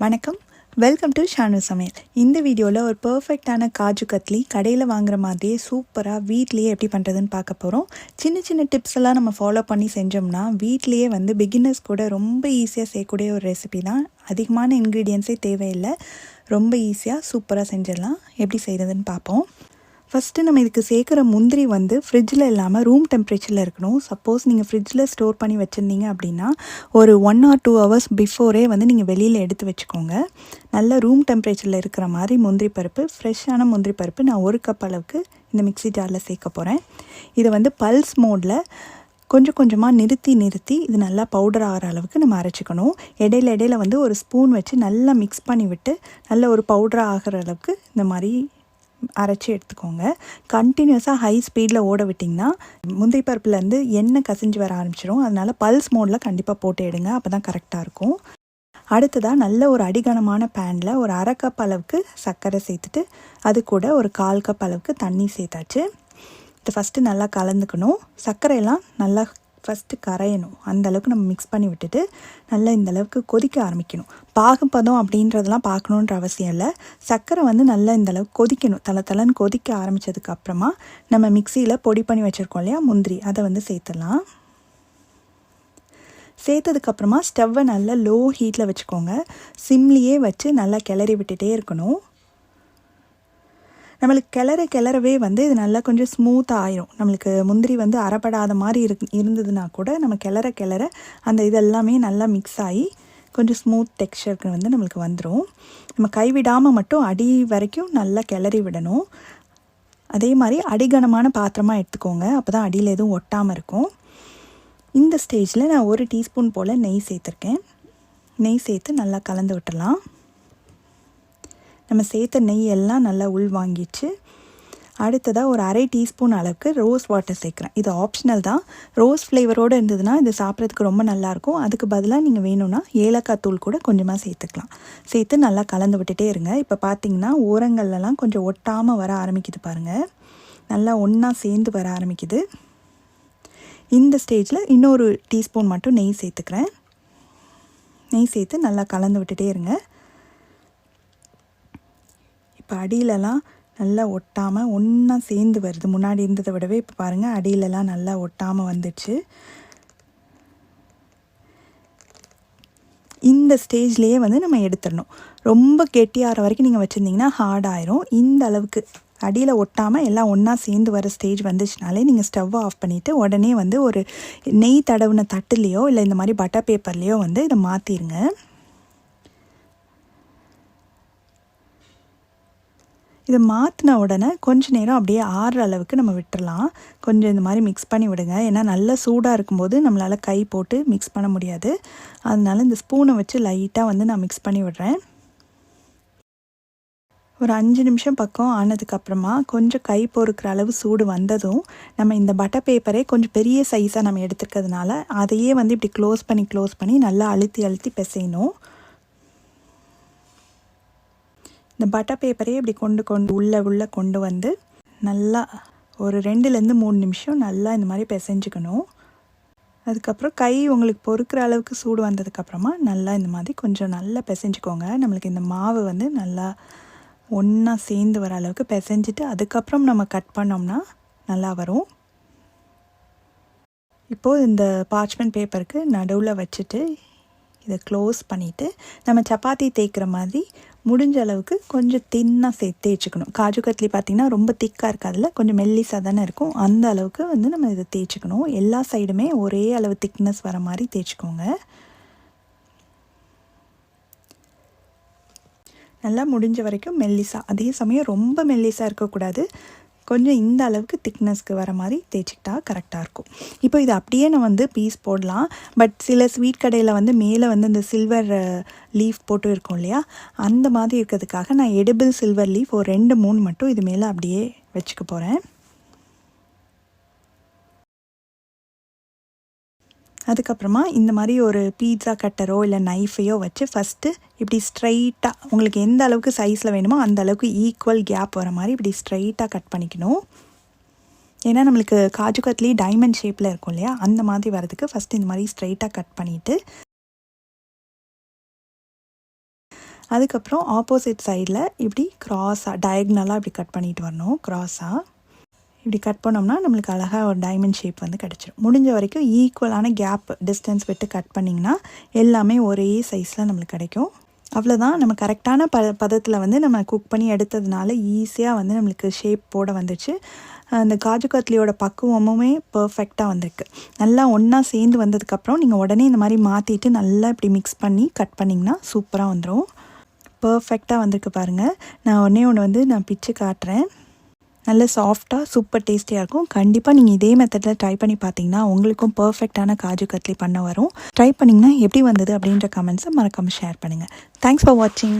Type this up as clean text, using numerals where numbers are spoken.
வணக்கம், welcome to Shanu சமையல். இந்த வீடியோவில் ஒரு பர்ஃபெக்டான காஜு கத்லி கடையில் வாங்குற மாதிரியே சூப்பராக வீட்லேயே எப்படி பண்ணுறதுன்னு பார்க்க போகிறோம். சின்ன சின்ன டிப்ஸ் எல்லாம் நம்ம ஃபாலோ பண்ணி செஞ்சோம்னா வீட்லேயே பிகினர்ஸ் கூட ரொம்ப ஈஸியாக செய்யக்கூடிய ஒரு ரெசிபி தான். அதிகமான இன்க்ரீடியன்ஸே தேவையில்லை, ரொம்ப ஈஸியாக சூப்பராக செஞ்சிடலாம். எப்படி செய்கிறதுன்னு பார்ப்போம். ஃபஸ்ட்டு நம்ம இதுக்கு சேர்க்குற முந்திரி ஃப்ரிட்ஜில் இல்லாமல் ரூம் டெம்பரேச்சரில் இருக்கணும். சப்போஸ் நீங்கள் ஃப்ரிட்ஜில் ஸ்டோர் பண்ணி வச்சுருந்தீங்க அப்படின்னா ஒரு 1 or 2 hours பிஃபோரே நீங்கள் வெளியில் எடுத்து வச்சுக்கோங்க. நல்ல ரூம் டெம்பரேச்சரில் இருக்கிற மாதிரி முந்திரி பருப்பு, ஃப்ரெஷ்ஷான முந்திரி பருப்பு நான் 1 கப் அளவுக்கு இந்த மிக்ஸி ஜாரில் சேர்க்க போகிறேன். இதை பல்ஸ் மோடில் கொஞ்சம் கொஞ்சமாக நிறுத்தி இது நல்லா பவுடர் ஆகிற அளவுக்கு நம்ம அரைச்சிக்கணும். இடையில ஒரு ஸ்பூன் வச்சு நல்லா மிக்ஸ் பண்ணி விட்டு நல்ல ஒரு பவுடர் ஆகிற அளவுக்கு இந்த மாதிரி அரைச்சி எடுத்துக்கோங்க. கண்டினியூஸாக ஹை ஸ்பீடில் ஓட விட்டிங்கன்னா முந்திரி பருப்புலேருந்து எண்ணெய் கசிஞ்சு வர ஆரம்பிச்சிடும். அதனால் பல்ஸ் மோடில் கண்டிப்பாக போட்டு எடுங்க, அப்போ தான் கரெக்டாக இருக்கும். அடுத்ததாக நல்ல ஒரு அடிகனமான பேனில் ஒரு 1/2 கப் அளவுக்கு சர்க்கரை சேர்த்துட்டு அது கூட ஒரு 1/4 கப் அளவுக்கு தண்ணி சேர்த்தாச்சு. இது ஃபஸ்ட்டு நல்லா கலந்துக்கணும். சர்க்கரையெல்லாம் நல்லா ஃபஸ்ட்டு கரையணும். அந்த அளவுக்கு நம்ம மிக்ஸ் பண்ணி விட்டுட்டு நல்லா இந்த அளவுக்கு கொதிக்க ஆரம்பிக்கணும். பாகுப்பதம் அப்படின்றதெல்லாம் பார்க்கணுன்ற அவசியம் இல்லை. சர்க்கரை நல்லா இந்த அளவுக்கு கொதிக்கணும். தளன்னு கொதிக்க ஆரம்பித்ததுக்கு அப்புறமா நம்ம மிக்சியில் பொடி பண்ணி வச்சுருக்கோம் இல்லையா முந்திரி, அதை சேர்த்துடலாம். சேர்த்ததுக்கப்புறமா ஸ்டவ்வை நல்லா லோ ஹீட்டில் வச்சுக்கோங்க. சிம்லேயே வச்சு நல்லா கிளறி விட்டுட்டே இருக்கணும். நம்மளுக்கு கிளறவே இது நல்லா கொஞ்சம் ஸ்மூத்தாக ஆயிரும். நம்மளுக்கு முந்திரி அரைப்படாத மாதிரி இருந்ததுன்னா கூட நம்ம கிளற அந்த இதெல்லாமே நல்லா மிக்ஸ் ஆகி கொஞ்சம் ஸ்மூத் டெக்ஸ்சருக்கு நம்மளுக்கு வந்துடும். நம்ம கைவிடாமல் மட்டும் அடி வரைக்கும் நல்லா கிளறி விடணும். அதே மாதிரி அடிகனமான பாத்திரமாக எடுத்துக்கோங்க, அப்போ தான் அடியில் எதுவும் ஒட்டாமல் இருக்கும். இந்த ஸ்டேஜில் நான் 1 டீஸ்பூன் போல் நெய் சேர்த்துருக்கேன். நெய் சேர்த்து நல்லா கலந்து விட்டுடலாம். நம்ம சேர்த்த நெய் எல்லாம் நல்லா உள் வாங்கிச்சு. அடுத்ததாக ஒரு 1/2 டீஸ்பூன் அளவுக்கு ரோஸ் வாட்டர் சேர்க்குறேன். இது ஆப்ஷனல் தான். ரோஸ் ஃப்ளேவரோடு இருந்ததுன்னா இது சாப்பிட்றதுக்கு ரொம்ப நல்லாயிருக்கும். அதுக்கு பதிலாக நீங்கள் வேணும்னா ஏலக்காய் தூள் கூட கொஞ்சமாக சேர்த்துக்கலாம். சேர்த்து நல்லா கலந்து விட்டுட்டே இருங்க. இப்போ பார்த்தீங்கன்னா ஓரங்கள்லாம் கொஞ்சம் ஒட்டாமல் வர ஆரம்பிக்குது பாருங்கள். நல்லா ஒன்றா சேர்ந்து வர ஆரம்பிக்குது. இந்த ஸ்டேஜில் இன்னொரு டீஸ்பூன் மட்டும் நெய் சேர்த்துக்கிறேன். நெய் சேர்த்து நல்லா கலந்து விட்டுட்டே இருங்க. இப்போ அடியிலலாம் நல்லா ஒட்டாமல் ஒன்றா சேர்ந்து வருது. முன்னாடி இருந்ததை விடவே இப்போ பாருங்கள் அடியிலலாம் நல்லா ஒட்டாமல் வந்துடுச்சு. இந்த ஸ்டேஜ்லேயே நம்ம எடுத்துடணும். ரொம்ப கெட்டியாகிற வரைக்கும் நீங்கள் வச்சுருந்தீங்கன்னா ஹார்ட் ஆயிரும். இந்த அளவுக்கு அடியில் ஒட்டாமல் எல்லாம் ஒன்றா சேர்ந்து வர ஸ்டேஜ் வந்துச்சுனாலே நீங்கள் ஸ்டவ்வை ஆஃப் பண்ணிவிட்டு உடனே ஒரு நெய் தடவுன தட்டுலேயோ இல்லை இந்த மாதிரி பட்டர் பேப்பர்லேயோ இதை மாற்றிடுங்க. இதை மாற்றின உடனே கொஞ்சம் நேரம் அப்படியே ஆறுற அளவுக்கு நம்ம விட்டுடலாம். கொஞ்சம் இந்த மாதிரி மிக்ஸ் பண்ணி விடுங்க. ஏன்னா நல்லா சூடாக இருக்கும்போது நம்மளால் கை போட்டு மிக்ஸ் பண்ண முடியாது. அதனால இந்த ஸ்பூனை வச்சு லைட்டாக நான் மிக்ஸ் பண்ணி விடுறேன். ஒரு 5 நிமிஷம் பக்கம் ஆனதுக்கப்புறமா கொஞ்சம் கை பொறுக்கிற அளவு சூடு வந்ததும் நம்ம இந்த பட்டர் பேப்பரே கொஞ்சம் பெரிய சைஸாக நம்ம எடுத்துக்கிறதுனால அதையே இப்படி க்ளோஸ் பண்ணி நல்லா அழுத்தி பிசையணும். இந்த பட்டர் பேப்பரே இப்படி கொண்டு உள்ளே கொண்டு நல்லா ஒரு 2லேருந்து 3 நிமிஷம் நல்லா இந்த மாதிரி பிசைஞ்சுக்கணும். அதுக்கப்புறம் கை உங்களுக்கு பொறுக்கிற அளவுக்கு சூடு வந்ததுக்கப்புறமா நல்லா இந்த மாதிரி கொஞ்சம் நல்லா பிசைஞ்சுக்கோங்க. நம்மளுக்கு இந்த மாவு நல்லா ஒன்றா சேர்ந்து வர அளவுக்கு பிசைஞ்சிட்டு அதுக்கப்புறம் நம்ம கட் பண்ணோம்னா நல்லா வரும். இப்போது இந்த பார்ச்மெண்ட் பேப்பருக்கு நடுவில் வச்சுட்டு இதை க்ளோஸ் பண்ணிவிட்டு நம்ம சப்பாத்தி தேய்க்கிற மாதிரி முடிஞ்ச அளவுக்கு கொஞ்சம் தின்னாக தேய்ச்சிக்கணும். காஜு கத்லி பார்த்திங்கன்னா ரொம்ப திக்காக இருக்காதுல, கொஞ்சம் மெல்லிஸாக தானே இருக்கும். அந்த அளவுக்கு நம்ம இதை தேய்ச்சிக்கணும். எல்லா சைடுமே ஒரே அளவு திக்னஸ் வர மாதிரி தேய்ச்சிக்கோங்க. நல்லா முடிஞ்ச வரைக்கும் மெல்லிஸாக, அதே சமயம் ரொம்ப மெல்லிஸாக இருக்கக்கூடாது. கொஞ்சம் இந்த அளவுக்கு திக்னஸ்க்கு வர மாதிரி தேய்ச்சிக்கிட்டா கரெக்டாக இருக்கும். இப்போ இது அப்படியே நான் பீஸ் போடலாம். பட் சில ஸ்வீட் கடையில் மேலே இந்த சில்வர் லீஃப் போட்டு இருக்கும் இல்லையா, அந்த மாதிரி இருக்கிறதுக்காக நான் எடிபிள் சில்வர் லீஃப் ஒரு 2-3 மட்டும் இது மேலே அப்படியே வச்சுக்க போகிறேன். அதுக்கப்புறமா இந்த மாதிரி ஒரு பீட்சா கட்டரோ இல்லை நைஃபையோ வச்சு ஃபஸ்ட்டு இப்படி ஸ்ட்ரைட்டாக உங்களுக்கு எந்த அளவுக்கு சைஸில் வேணுமோ அந்த அளவுக்கு ஈக்குவல் கேப் வர மாதிரி இப்படி ஸ்ட்ரைட்டாக கட் பண்ணிக்கணும். ஏன்னா நம்மளுக்கு காஜு கத்லி டைமண்ட் ஷேப்பில் இருக்கும் இல்லையா, அந்த மாதிரி வரதுக்கு ஃபஸ்ட்டு இந்த மாதிரி ஸ்ட்ரைட்டாக கட் பண்ணிவிட்டு அதுக்கப்புறம் ஆப்போசிட் சைடில் இப்படி க்ராஸாக டயக்னலாக இப்படி கட் பண்ணிட்டு வரணும். க்ராஸாக இப்படி கட் பண்ணோம்னா நம்மளுக்கு அழகாக ஒரு டைமண்ட் ஷேப் வந்து கிடச்சிரும். முடிஞ்ச வரைக்கும் ஈக்குவலான கேப் டிஸ்டன்ஸ் விட்டு கட் பண்ணிங்கன்னா எல்லாமே ஒரே சைஸில் நம்மளுக்கு கிடைக்கும். அவ்வளோதான். நம்ம கரெக்டான பதத்தில் வந்து நம்ம குக் பண்ணி எடுத்ததுனால ஈஸியாக வந்து நம்மளுக்கு ஷேப் போட வந்துச்சு. அந்த காஜு கத்லியோட பக்குவமுமே பர்ஃபெக்டாக வந்திருக்கு. நல்லா ஒன்றா சேர்ந்து வந்ததுக்கப்புறம் நீங்கள் உடனே இந்த மாதிரி மாற்றிட்டு நல்லா இப்படி மிக்ஸ் பண்ணி கட் பண்ணிங்கன்னா சூப்பராக வந்துடும். பர்ஃபெக்டாக வந்திருக்கு பாருங்கள். நான் ஒன்று வந்து நான் பிச்சு காட்டுறேன். நல்ல சாஃப்டாக சூப்பர் டேஸ்டியாக இருக்கும். கண்டிப்பாக நீங்கள் இதே மெத்தடில் ட்ரை பண்ணி பார்த்தீங்கன்னா உங்களுக்கும் பர்ஃபெக்டான காஜு கத்லி பண்ண வரும். ட்ரை பண்ணிங்கன்னா எப்படி வந்தது அப்படின்ற கமெண்ட்ஸை மறக்காமல் ஷேர் பண்ணுங்கள். தேங்க்ஸ் ஃபார் வாட்சிங்.